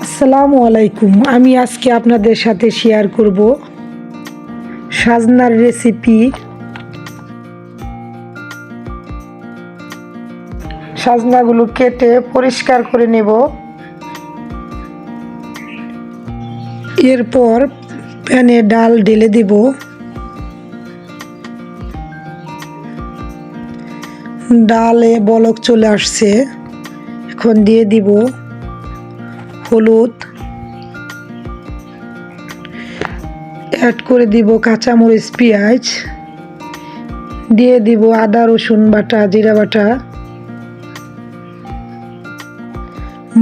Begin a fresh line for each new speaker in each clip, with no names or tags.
আসসালামু আলাইকুম। আমি আজকে আপনাদের সাথে শেয়ার করব সাজনার রেসিপি। সাজনাগুলো কেটে পরিষ্কার করে নেব। এরপর প্যানে ডাল ঢেলে দেব। ডালে বলক চলে আসছে, এখন দিয়ে দিব হলুদ, অ্যাড করে দিব কাঁচামরিচ, পেঁয়াজ, দিয়ে দিব আদা রসুন বাটা, জিরা বাটা।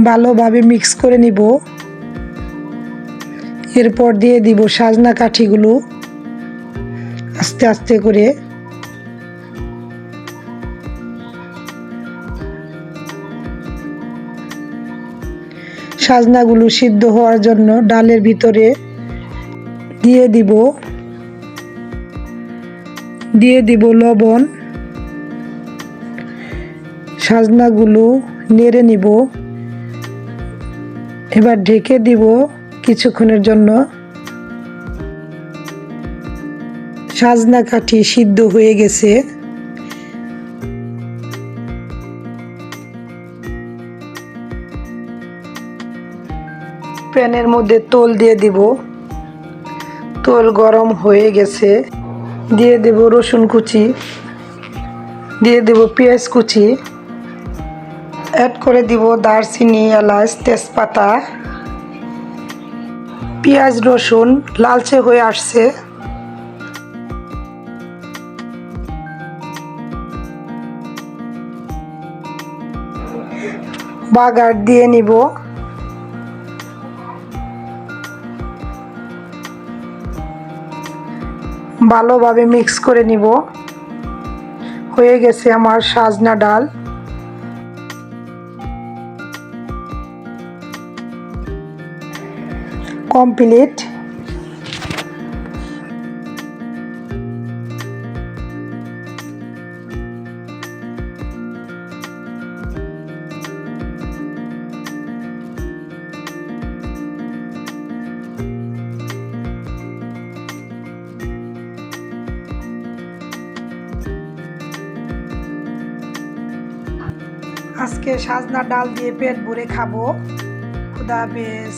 ভালোভাবে মিক্স করে নিব। এরপর দিয়ে দিব সাজনা কাঠিগুলো আস্তে আস্তে করে। সাজনাগুলো সিদ্ধ হওয়ার জন্য ডালের ভিতরে দিয়ে দিব লবণ। সাজনাগুলো নেড়ে নিব। এবার ঢেকে দিব কিছুক্ষণের জন্য। সাজনা কাঠি সিদ্ধ হয়ে গেছে। প্যানের মধ্যে তেল দিয়ে দিব। তেল গরম হয়ে গেছে। দিয়ে দেব রসুন কুচি, দিয়ে দেব পেঁয়াজ কুচি, অ্যাড করে দিব দারচিনি, এলাচ, তেজপাতা। পেঁয়াজ রসুন লালচে হয়ে আসছে। বাগার দিয়ে নিব। ভালোভাবে মিক্স করে নিব। হয়ে গেছে আমার সাজনা ডাল। কমপ্লিট। আজকে সাজনা ডাল দিয়ে পেট ভরে খাবো। খুদা হাফেজ।